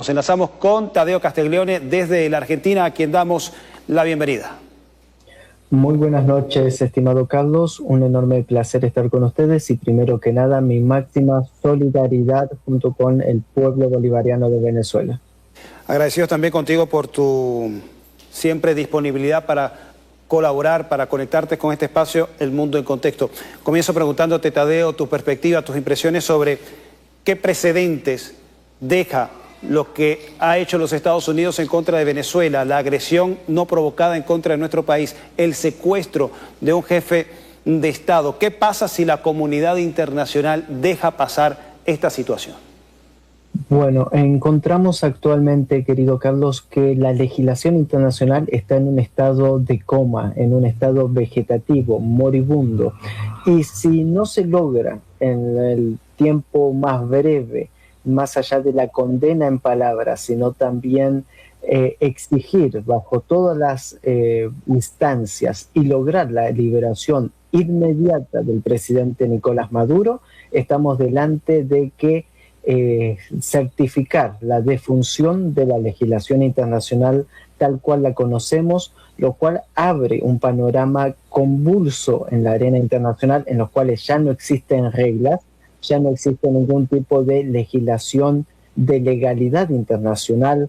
Nos enlazamos con Tadeo Castiglione desde la Argentina, a quien damos la bienvenida. Muy buenas noches, estimado Carlos. Un enorme placer estar con ustedes y primero que nada mi máxima solidaridad junto con el pueblo bolivariano de Venezuela. Agradecidos también contigo por tu siempre disponibilidad para colaborar, para conectarte con este espacio, El Mundo en Contexto. Comienzo preguntándote, Tadeo, tu perspectiva, tus impresiones sobre qué precedentes deja lo que ha hecho los Estados Unidos en contra de Venezuela, la agresión no provocada en contra de nuestro país, el secuestro de un jefe de Estado. ¿Qué pasa si la comunidad internacional deja pasar esta situación? Bueno, encontramos actualmente, querido Carlos, que la legislación internacional está en un estado de coma, en un estado vegetativo, moribundo. Y si no se logra en el tiempo más breve, más allá de la condena en palabras, sino también exigir bajo todas las instancias y lograr la liberación inmediata del presidente Nicolás Maduro, estamos delante de que certificar la defunción de la legislación internacional tal cual la conocemos, lo cual abre un panorama convulso en la arena internacional en los cuales ya no existen reglas, ya no existe ningún tipo de legislación de legalidad internacional.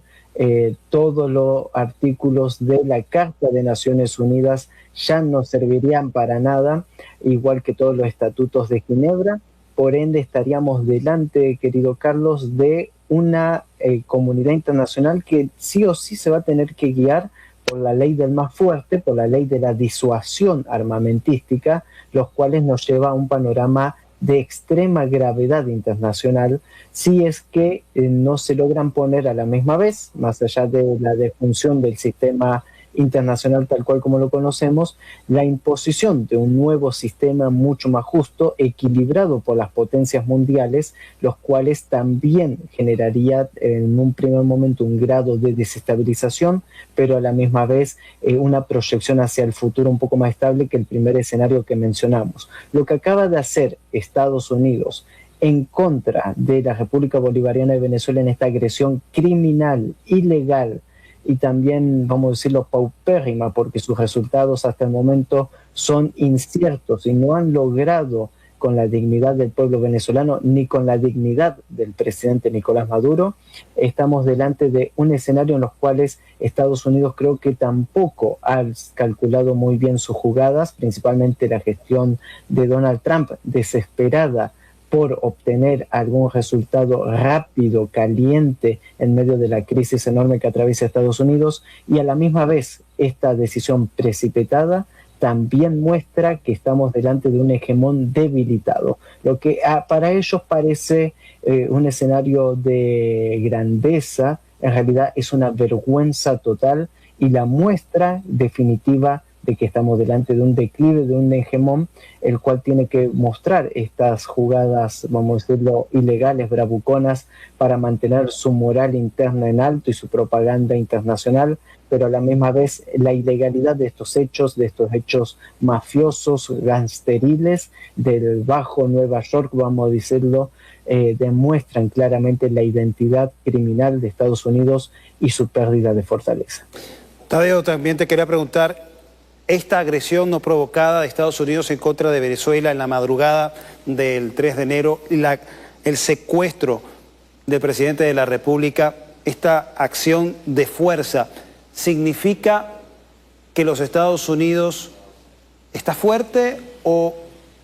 Todos los artículos de la Carta de Naciones Unidas ya no servirían para nada, igual que todos los estatutos de Ginebra. Por ende, estaríamos delante, querido Carlos, de una comunidad internacional que sí o sí se va a tener que guiar por la ley del más fuerte, por la ley de la disuasión armamentística, los cuales nos lleva a un panorama de extrema gravedad internacional si es que no se logran poner a la misma vez, más allá de la defunción del sistema internacional tal cual como lo conocemos, la imposición de un nuevo sistema mucho más justo, equilibrado por las potencias mundiales, los cuales también generaría en un primer momento un grado de desestabilización, pero a la misma vez una proyección hacia el futuro un poco más estable que el primer escenario que mencionamos. Lo que acaba de hacer Estados Unidos en contra de la República Bolivariana de Venezuela en esta agresión criminal, ilegal, y también, vamos a decirlo, paupérrima, porque sus resultados hasta el momento son inciertos y no han logrado con la dignidad del pueblo venezolano ni con la dignidad del presidente Nicolás Maduro. Estamos delante de un escenario en los cuales Estados Unidos creo que tampoco ha calculado muy bien sus jugadas, principalmente la gestión de Donald Trump, desesperada por obtener algún resultado rápido, caliente, en medio de la crisis enorme que atraviesa Estados Unidos, y a la misma vez esta decisión precipitada también muestra que estamos delante de un hegemón debilitado, lo que para ellos parece un escenario de grandeza, en realidad es una vergüenza total y la muestra definitiva de que estamos delante de un declive de un hegemón, el cual tiene que mostrar estas jugadas, vamos a decirlo, ilegales, bravuconas, para mantener su moral interna en alto y su propaganda internacional, pero a la misma vez la ilegalidad de estos hechos mafiosos, gangsteriles, del bajo Nueva York, vamos a decirlo, demuestran claramente la identidad criminal de Estados Unidos y su pérdida de fortaleza. Tadeo, también te quería preguntar, esta agresión no provocada de Estados Unidos en contra de Venezuela en la madrugada del 3 de enero, el secuestro del presidente de la República, esta acción de fuerza, ¿significa que los Estados Unidos está fuerte o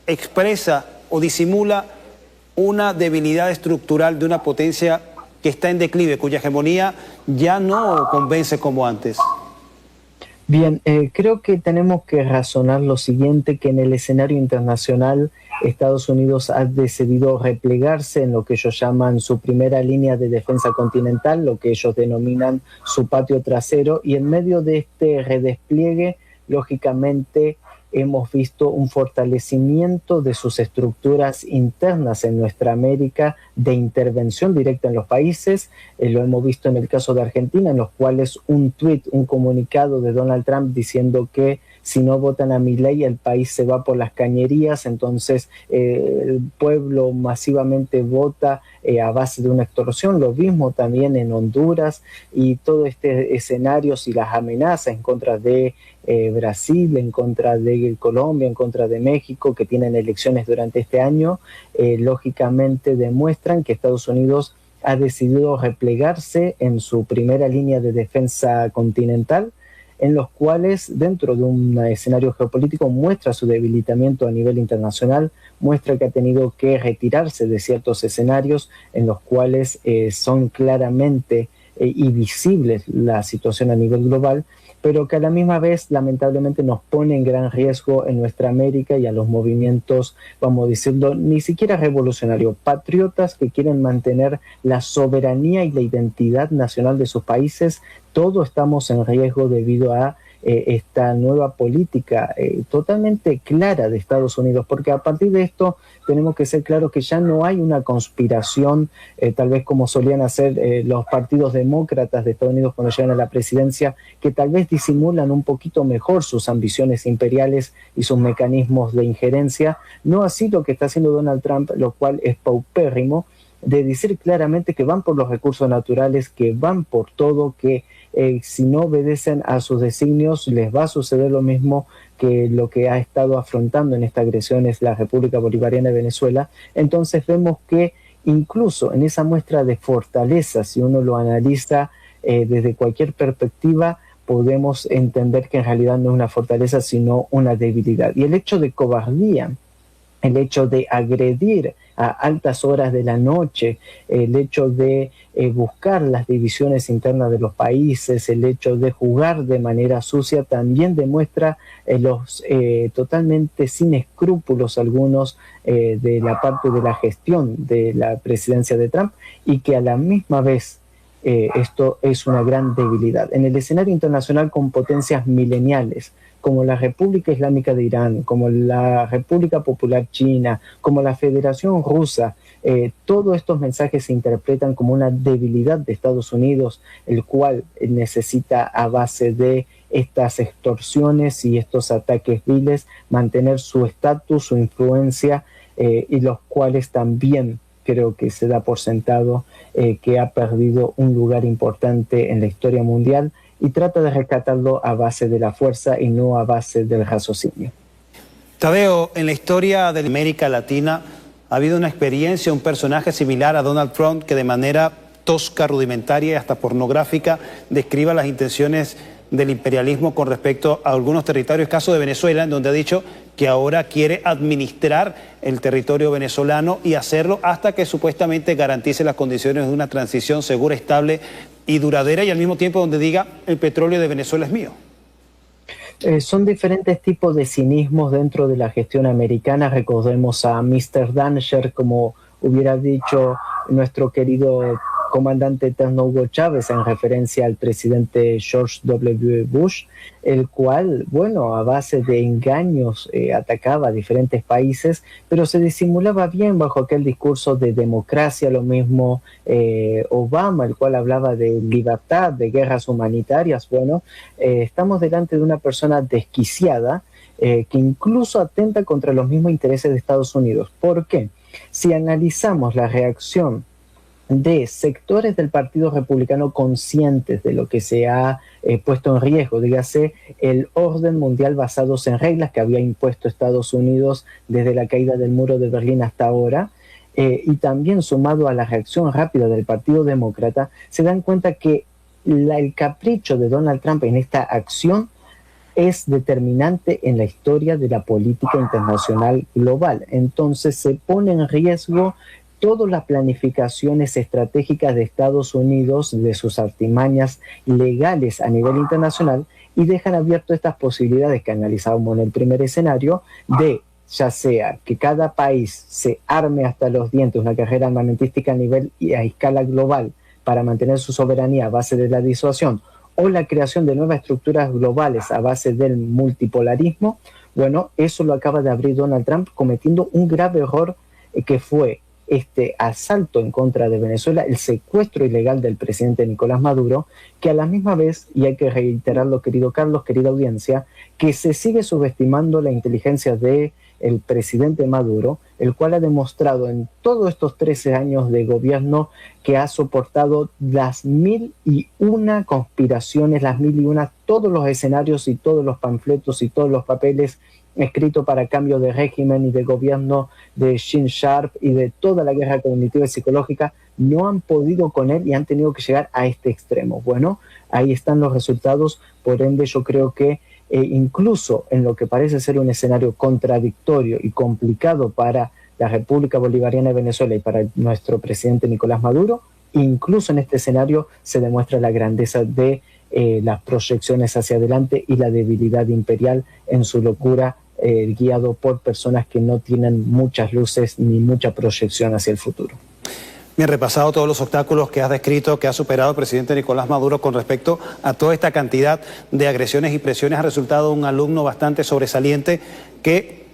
expresa o disimula una debilidad estructural de una potencia que está en declive, cuya hegemonía ya no convence como antes? Bien, creo que tenemos que razonar lo siguiente, que en el escenario internacional Estados Unidos ha decidido replegarse en lo que ellos llaman su primera línea de defensa continental, lo que ellos denominan su patio trasero, y en medio de este redespliegue, lógicamente, hemos visto un fortalecimiento de sus estructuras internas en nuestra América de intervención directa en los países. Lo hemos visto en el caso de Argentina, en los cuales un tuit, un comunicado de Donald Trump diciendo que si no votan a Milei el país se va por las cañerías, entonces el pueblo masivamente vota a base de una extorsión. Lo mismo también en Honduras, y todo este escenario y las amenazas en contra de Brasil, en contra de Colombia, en contra de México, que tienen elecciones durante este año, lógicamente demuestran que Estados Unidos ha decidido replegarse en su primera línea de defensa continental, en los cuales, dentro de un escenario geopolítico, muestra su debilitamiento a nivel internacional, muestra que ha tenido que retirarse de ciertos escenarios en los cuales son claramente y visibles la situación a nivel global, pero que a la misma vez lamentablemente nos pone en gran riesgo en nuestra América y a los movimientos, vamos a decirlo, ni siquiera revolucionarios, patriotas que quieren mantener la soberanía y la identidad nacional de sus países. Todos estamos en riesgo debido a esta nueva política totalmente clara de Estados Unidos, porque a partir de esto tenemos que ser claros que ya no hay una conspiración, tal vez como solían hacer los partidos demócratas de Estados Unidos cuando llegan a la presidencia, que tal vez disimulan un poquito mejor sus ambiciones imperiales y sus mecanismos de injerencia. No así lo que está haciendo Donald Trump, lo cual es paupérrimo, de decir claramente que van por los recursos naturales, que van por todo, que si no obedecen a sus designios les va a suceder lo mismo que lo que ha estado afrontando en esta agresión es la República Bolivariana de Venezuela. Entonces vemos que incluso en esa muestra de fortaleza, si uno lo analiza desde cualquier perspectiva, podemos entender que en realidad no es una fortaleza sino una debilidad. Y el hecho de cobardía, el hecho de agredir a altas horas de la noche, el hecho de buscar las divisiones internas de los países, el hecho de jugar de manera sucia, también demuestra los totalmente sin escrúpulos algunos de la parte de la gestión de la presidencia de Trump, y que a la misma vez esto es una gran debilidad. En el escenario internacional, con potencias mileniales, como la República Islámica de Irán, como la República Popular China, como la Federación Rusa, todos estos mensajes se interpretan como una debilidad de Estados Unidos, el cual necesita, a base de estas extorsiones y estos ataques viles, mantener su estatus, su influencia, y los cuales también creo que se da por sentado que ha perdido un lugar importante en la historia mundial, y trata de rescatarlo a base de la fuerza y no a base del raciocinio. Tadeo, en la historia de América Latina ha habido una experiencia, un personaje similar a Donald Trump que de manera tosca, rudimentaria y hasta pornográfica describa las intenciones del imperialismo con respecto a algunos territorios, caso de Venezuela, en donde ha dicho que ahora quiere administrar el territorio venezolano y hacerlo hasta que supuestamente garantice las condiciones de una transición segura, estable y duradera, y al mismo tiempo donde diga el petróleo de Venezuela es mío. Son diferentes tipos de cinismos dentro de la gestión americana. Recordemos a Mr. Danger, como hubiera dicho nuestro querido comandante eterno Hugo Chávez, en referencia al presidente George W. Bush, el cual, bueno, a base de engaños atacaba a diferentes países, pero se disimulaba bien bajo aquel discurso de democracia. Lo mismo Obama, el cual hablaba de libertad, de guerras humanitarias. Bueno, estamos delante de una persona desquiciada que incluso atenta contra los mismos intereses de Estados Unidos. ¿Por qué? Si analizamos la reacción de sectores del Partido Republicano conscientes de lo que se ha puesto en riesgo, dígase el orden mundial basados en reglas que había impuesto Estados Unidos desde la caída del muro de Berlín hasta ahora, y también sumado a la reacción rápida del Partido Demócrata, se dan cuenta que el capricho de Donald Trump en esta acción es determinante en la historia de la política internacional global. Entonces se pone en riesgo todas las planificaciones estratégicas de Estados Unidos, de sus artimañas legales a nivel internacional, y dejan abiertas estas posibilidades que analizábamos en el primer escenario, de ya sea que cada país se arme hasta los dientes, una carrera armamentística a nivel y a escala global para mantener su soberanía a base de la disuasión, o la creación de nuevas estructuras globales a base del multipolarismo. Bueno, eso lo acaba de abrir Donald Trump, cometiendo un grave error que fue este asalto en contra de Venezuela, el secuestro ilegal del presidente Nicolás Maduro, que a la misma vez, y hay que reiterarlo, querido Carlos, querida audiencia, que se sigue subestimando la inteligencia de el presidente Maduro, el cual ha demostrado en todos estos 13 años de gobierno que ha soportado las 1001 conspiraciones, todos los escenarios y todos los panfletos y todos los papeles escritos para cambio de régimen y de gobierno de Shin Sharp y de toda la guerra cognitiva y psicológica, no han podido con él y han tenido que llegar a este extremo. Bueno, ahí están los resultados, por ende yo creo que incluso en lo que parece ser un escenario contradictorio y complicado para la República Bolivariana de Venezuela y para nuestro presidente Nicolás Maduro, incluso en este escenario se demuestra la grandeza de las proyecciones hacia adelante y la debilidad imperial en su locura, guiado por personas que no tienen muchas luces ni mucha proyección hacia el futuro. Bien, repasado todos los obstáculos que has descrito, que ha superado el presidente Nicolás Maduro con respecto a toda esta cantidad de agresiones y presiones, ha resultado un alumno bastante sobresaliente que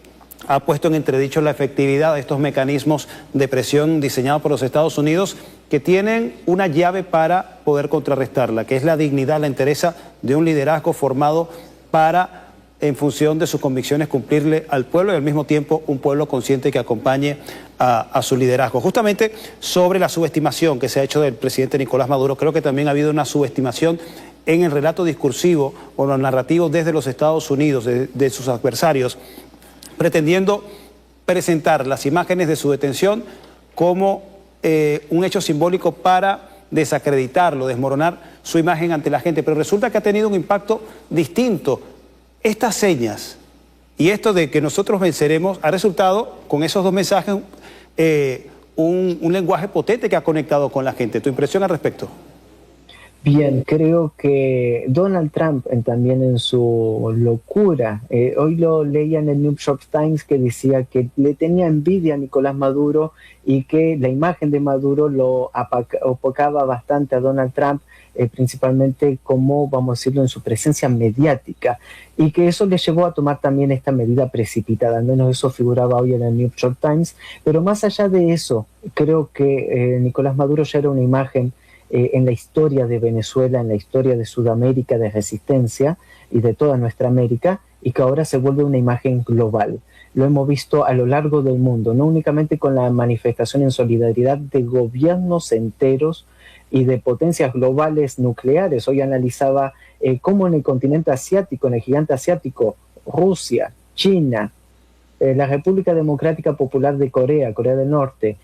ha puesto en entredicho la efectividad de estos mecanismos de presión diseñados por los Estados Unidos, que tienen una llave para poder contrarrestarla, que es la dignidad, la entereza de un liderazgo formado para, en función de sus convicciones, cumplirle al pueblo y al mismo tiempo un pueblo consciente que acompañe a su liderazgo. Justamente sobre la subestimación que se ha hecho del presidente Nicolás Maduro, creo que también ha habido una subestimación en el relato discursivo o los narrativos desde los Estados Unidos, de sus adversarios, pretendiendo presentar las imágenes de su detención como un hecho simbólico para desacreditarlo, desmoronar su imagen ante la gente, pero resulta que ha tenido un impacto distinto. Estas señas y esto de que nosotros venceremos ha resultado, con esos dos mensajes, un lenguaje potente que ha conectado con la gente. ¿Tu impresión al respecto? Bien, creo que Donald Trump también en su locura, hoy lo leía en el New York Times, que decía que le tenía envidia a Nicolás Maduro y que la imagen de Maduro lo opacaba bastante a Donald Trump, principalmente como, vamos a decirlo, en su presencia mediática, y que eso le llevó a tomar también esta medida precipitada, al menos eso figuraba hoy en el New York Times. Pero más allá de eso, creo que Nicolás Maduro ya era una imagen en la historia de Venezuela, en la historia de Sudamérica, de resistencia y de toda nuestra América, y que ahora se vuelve una imagen global. Lo hemos visto a lo largo del mundo, no únicamente con la manifestación en solidaridad de gobiernos enteros y de potencias globales nucleares. Hoy analizaba cómo en el continente asiático, en el gigante asiático, Rusia, China, la República Democrática Popular de Corea, Corea del Norte,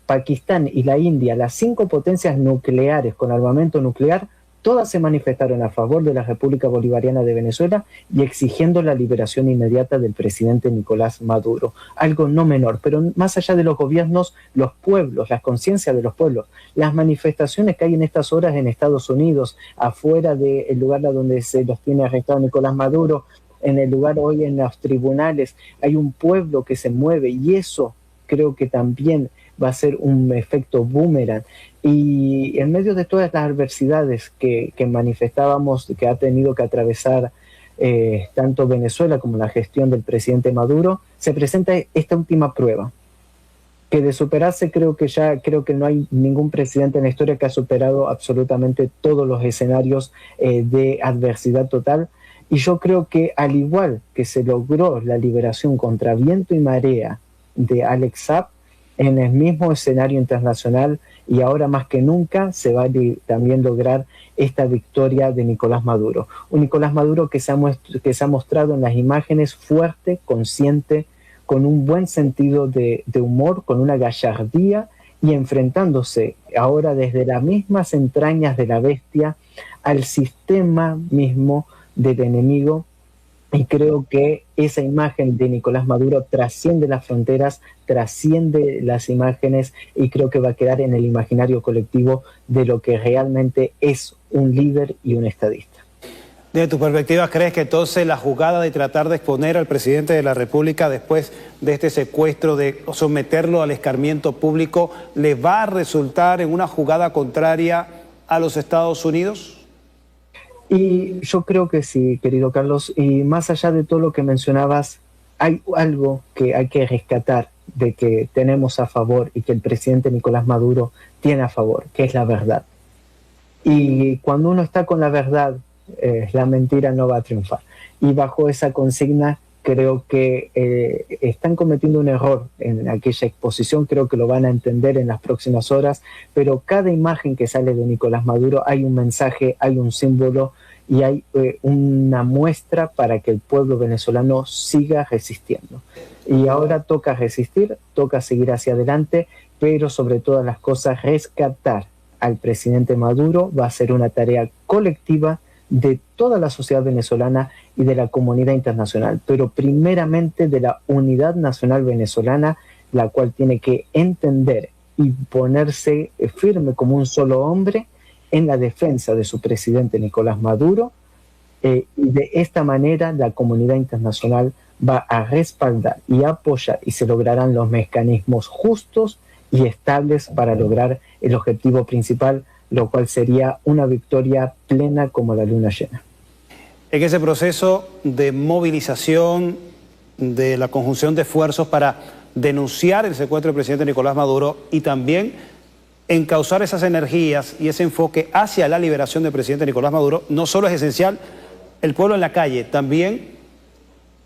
Pakistán y la India, las 5 potencias nucleares con armamento nuclear, todas se manifestaron a favor de la República Bolivariana de Venezuela y exigiendo la liberación inmediata del presidente Nicolás Maduro. Algo no menor, pero más allá de los gobiernos, los pueblos, las conciencias de los pueblos, las manifestaciones que hay en estas horas en Estados Unidos, afuera del lugar donde se los tiene arrestado Nicolás Maduro, en el lugar hoy en los tribunales, hay un pueblo que se mueve, y eso creo que también va a ser un efecto boomerang. Y en medio de todas las adversidades que manifestábamos, que ha tenido que atravesar tanto Venezuela como la gestión del presidente Maduro, se presenta esta última prueba, que de superarse creo que no hay ningún presidente en la historia que ha superado absolutamente todos los escenarios de adversidad total. Y yo creo que, al igual que se logró la liberación contra viento y marea de Alex Saab, en el mismo escenario internacional y ahora más que nunca se va a también lograr esta victoria de Nicolás Maduro. Un Nicolás Maduro que se ha mostrado en las imágenes fuerte, consciente, con un buen sentido de humor, con una gallardía, y enfrentándose ahora desde las mismas entrañas de la bestia al sistema mismo del enemigo. Y creo que esa imagen de Nicolás Maduro trasciende las fronteras, trasciende las imágenes, y creo que va a quedar en el imaginario colectivo de lo que realmente es un líder y un estadista. Desde tu perspectiva, ¿crees que entonces la jugada de tratar de exponer al presidente de la República después de este secuestro, de someterlo al escarmiento público, le va a resultar en una jugada contraria a los Estados Unidos? Y yo creo que sí, querido Carlos, y más allá de todo lo que mencionabas, hay algo que hay que rescatar de que tenemos a favor y que el presidente Nicolás Maduro tiene a favor, que es la verdad. Y cuando uno está con la verdad, la mentira no va a triunfar. Y bajo esa consigna creo que están cometiendo un error en aquella exposición, creo que lo van a entender en las próximas horas, pero cada imagen que sale de Nicolás Maduro hay un mensaje, hay un símbolo y hay una muestra para que el pueblo venezolano siga resistiendo. Y ahora toca resistir, toca seguir hacia adelante, pero sobre todas las cosas rescatar al presidente Maduro va a ser una tarea colectiva de toda la sociedad venezolana y de la comunidad internacional, pero primeramente de la unidad nacional venezolana, la cual tiene que entender y ponerse firme como un solo hombre en la defensa de su presidente Nicolás Maduro, y de esta manera la comunidad internacional va a respaldar y apoyar y se lograrán los mecanismos justos y estables para lograr el objetivo principal, lo cual sería una victoria plena como la luna llena. En ese proceso de movilización, de la conjunción de esfuerzos para denunciar el secuestro del presidente Nicolás Maduro y también encauzar esas energías y ese enfoque hacia la liberación del presidente Nicolás Maduro, no solo es esencial el pueblo en la calle, también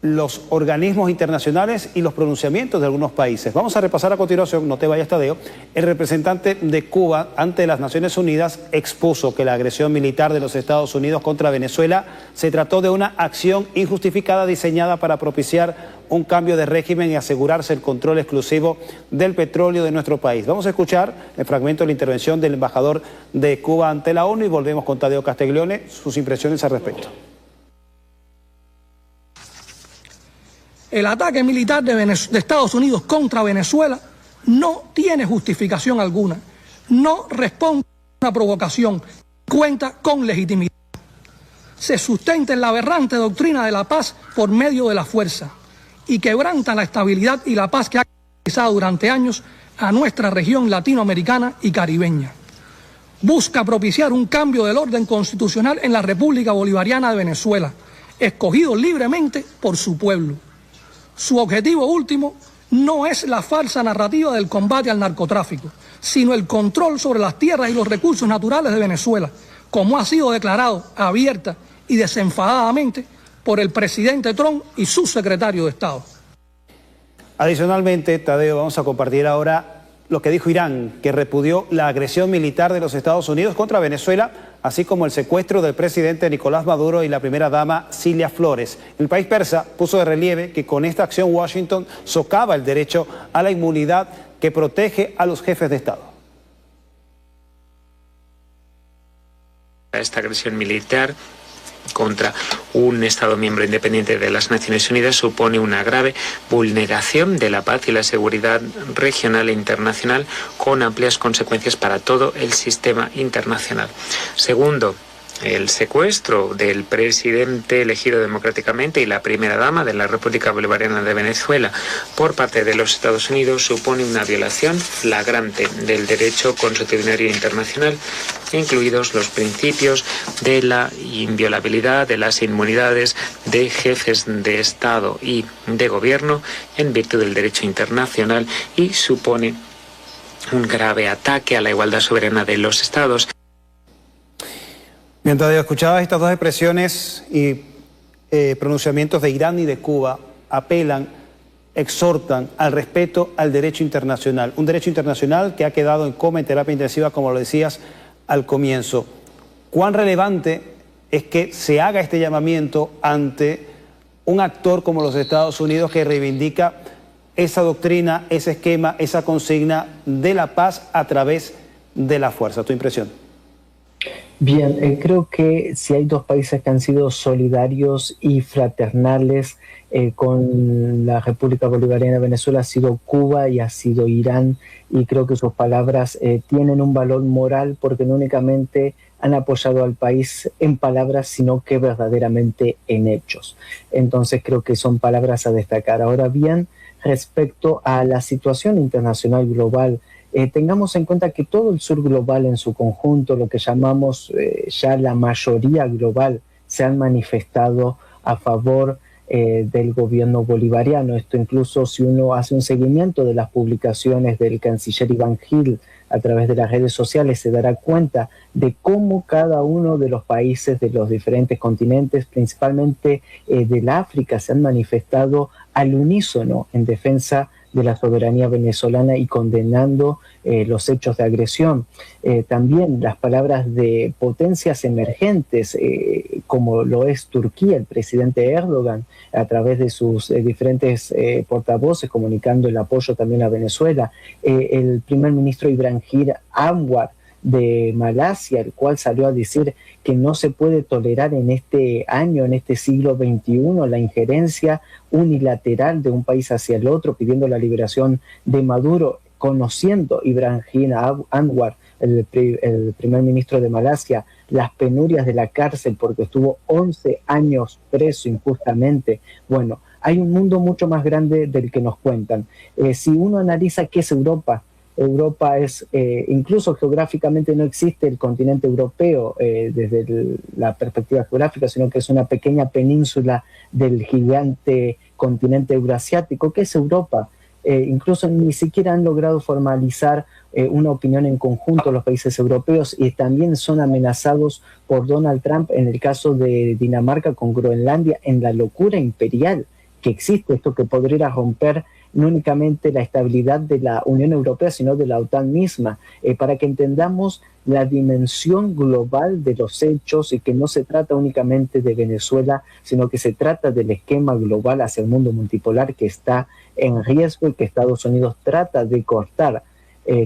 los organismos internacionales y los pronunciamientos de algunos países. Vamos a repasar a continuación, no te vayas Tadeo. El representante de Cuba ante las Naciones Unidas expuso que la agresión militar de los Estados Unidos contra Venezuela se trató de una acción injustificada diseñada para propiciar un cambio de régimen y asegurarse el control exclusivo del petróleo de nuestro país. Vamos a escuchar el fragmento de la intervención del embajador de Cuba ante la ONU y volvemos con Tadeo Castiglione, sus impresiones al respecto. El ataque militar de Estados Unidos contra Venezuela no tiene justificación alguna, no responde a una provocación, cuenta con legitimidad. Se sustenta en la aberrante doctrina de la paz por medio de la fuerza y quebranta la estabilidad y la paz que ha caracterizado durante años a nuestra región latinoamericana y caribeña. Busca propiciar un cambio del orden constitucional en la República Bolivariana de Venezuela, escogido libremente por su pueblo. Su objetivo último no es la falsa narrativa del combate al narcotráfico, sino el control sobre las tierras y los recursos naturales de Venezuela, como ha sido declarado abierta y desenfadadamente por el presidente Trump y su secretario de Estado. Adicionalmente, Tadeo, vamos a compartir ahora lo que dijo Irán, que repudió la agresión militar de los Estados Unidos contra Venezuela, así como el secuestro del presidente Nicolás Maduro y la primera dama Cilia Flores. El país persa puso de relieve que con esta acción Washington socava el derecho a la inmunidad que protege a los jefes de Estado. Esta agresión militar contra un Estado miembro independiente de las Naciones Unidas supone una grave vulneración de la paz y la seguridad regional e internacional con amplias consecuencias para todo el sistema internacional. Segundo, el secuestro del presidente elegido democráticamente y la primera dama de la República Bolivariana de Venezuela por parte de los Estados Unidos supone una violación flagrante del derecho consuetudinario internacional, incluidos los principios de la inviolabilidad de las inmunidades de jefes de Estado y de gobierno en virtud del derecho internacional y supone un grave ataque a la igualdad soberana de los Estados. Mientras escuchabas estas dos expresiones y pronunciamientos de Irán y de Cuba, apelan, exhortan al respeto al derecho internacional. Un derecho internacional que ha quedado en coma en terapia intensiva, como lo decías al comienzo. ¿Cuán relevante es que se haga este llamamiento ante un actor como los Estados Unidos que reivindica esa doctrina, ese esquema, esa consigna de la paz a través de la fuerza? ¿Tu impresión? Bien, creo que si hay dos países que han sido solidarios y fraternales con la República Bolivariana de Venezuela, ha sido Cuba y ha sido Irán, y creo que sus palabras tienen un valor moral porque no únicamente han apoyado al país en palabras, sino que verdaderamente en hechos. Entonces creo que son palabras a destacar. Ahora bien, respecto a la situación internacional global, tengamos en cuenta que todo el sur global en su conjunto, lo que llamamos ya la mayoría global, se han manifestado a favor del gobierno bolivariano. Esto incluso si uno hace un seguimiento de las publicaciones del canciller Iván Gil a través de las redes sociales, se dará cuenta de cómo cada uno de los países de los diferentes continentes, principalmente del África, se han manifestado al unísono en defensa de la soberanía venezolana y condenando los hechos de agresión. También las palabras de potencias emergentes, como lo es Turquía, el presidente Erdogan, a través de sus diferentes portavoces, comunicando el apoyo también a Venezuela. El primer ministro Ibrahim Anwar de Malasia, el cual salió a decir que no se puede tolerar en este año, en este siglo XXI, la injerencia unilateral de un país hacia el otro, pidiendo la liberación de Maduro, conociendo Ibrahim Anwar, el primer ministro de Malasia, las penurias de la cárcel porque estuvo 11 años preso injustamente. Bueno, hay un mundo mucho más grande del que nos cuentan. Si uno analiza qué es Europa, Europa es, incluso geográficamente no existe el continente europeo desde la perspectiva geográfica, sino que es una pequeña península del gigante continente eurasiático, que es Europa. Incluso ni siquiera han logrado formalizar una opinión en conjunto los países europeos y también son amenazados por Donald Trump en el caso de Dinamarca con Groenlandia, en la locura imperial que existe, esto que podría romper no únicamente la estabilidad de la Unión Europea, sino de la OTAN misma, para que entendamos la dimensión global de los hechos y que no se trata únicamente de Venezuela, sino que se trata del esquema global hacia el mundo multipolar que está en riesgo y que Estados Unidos trata de cortar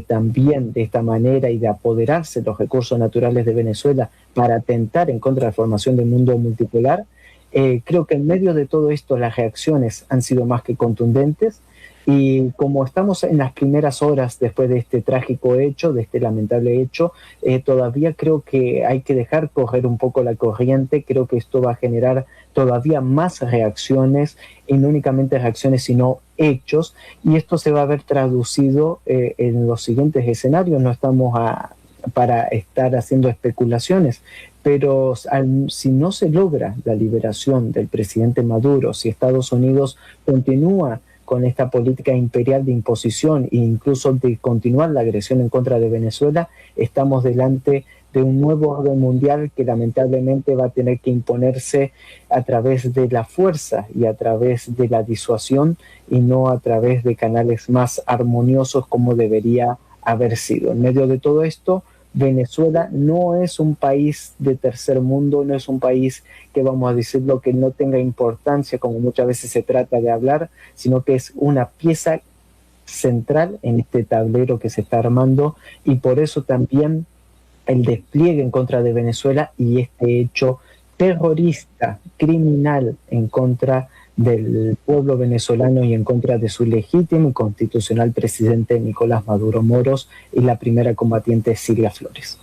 también de esta manera y de apoderarse de los recursos naturales de Venezuela para atentar en contra de la formación del mundo multipolar. Creo que en medio de todo esto las reacciones han sido más que contundentes y como estamos en las primeras horas después de este trágico hecho, de este lamentable hecho, todavía creo que hay que dejar correr un poco la corriente. Creo que esto va a generar todavía más reacciones y no únicamente reacciones sino hechos, y esto se va a ver traducido en los siguientes escenarios. No estamos para estar haciendo especulaciones, pero si no se logra la liberación del presidente Maduro, si Estados Unidos continúa con esta política imperial de imposición e incluso de continuar la agresión en contra de Venezuela, estamos delante de un nuevo orden mundial que lamentablemente va a tener que imponerse a través de la fuerza y a través de la disuasión y no a través de canales más armoniosos como debería haber sido. En medio de todo esto, Venezuela no es un país de tercer mundo, no es un país que, vamos a decirlo, que no tenga importancia, como muchas veces se trata de hablar, sino que es una pieza central en este tablero que se está armando, y por eso también el despliegue en contra de Venezuela y este hecho terrorista, criminal en contra del pueblo venezolano y en contra de su legítimo y constitucional presidente Nicolás Maduro Moros y la primera combatiente Cilia Flores.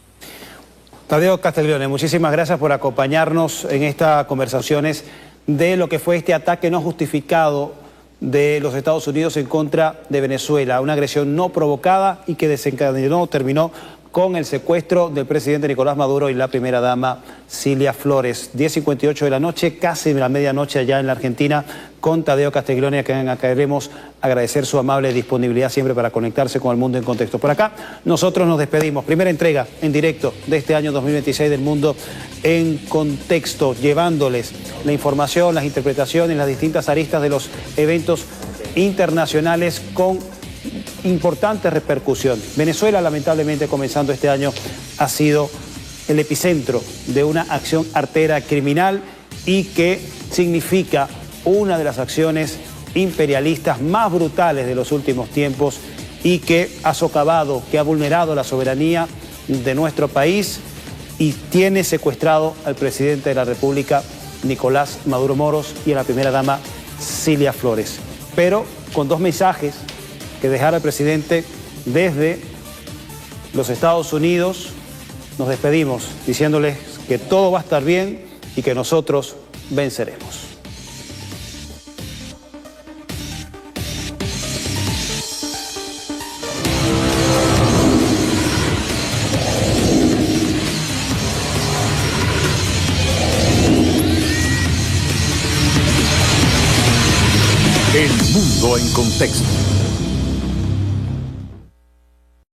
Tadeo Castiglione, muchísimas gracias por acompañarnos en estas conversaciones de lo que fue este ataque no justificado de los Estados Unidos en contra de Venezuela, una agresión no provocada y que terminó con el secuestro del presidente Nicolás Maduro y la primera dama Cilia Flores. 10:58 de la noche, casi la medianoche allá en la Argentina, con Tadeo Castiglione, a quien queremos agradecer su amable disponibilidad siempre para conectarse con el mundo en contexto. Por acá, nosotros nos despedimos. Primera entrega en directo de este año 2026 del Mundo en Contexto, llevándoles la información, las interpretaciones, las distintas aristas de los eventos internacionales con importante repercusión. Venezuela, lamentablemente, comenzando este año, ha sido el epicentro de una acción artera criminal y que significa una de las acciones imperialistas más brutales de los últimos tiempos y que ha socavado, que ha vulnerado la soberanía de nuestro país y tiene secuestrado al presidente de la República, Nicolás Maduro Moros, y a la primera dama, Cilia Flores. Pero con dos mensajes que dejar al presidente desde los Estados Unidos. Nos despedimos diciéndoles que todo va a estar bien y que nosotros venceremos. El Mundo en Contexto.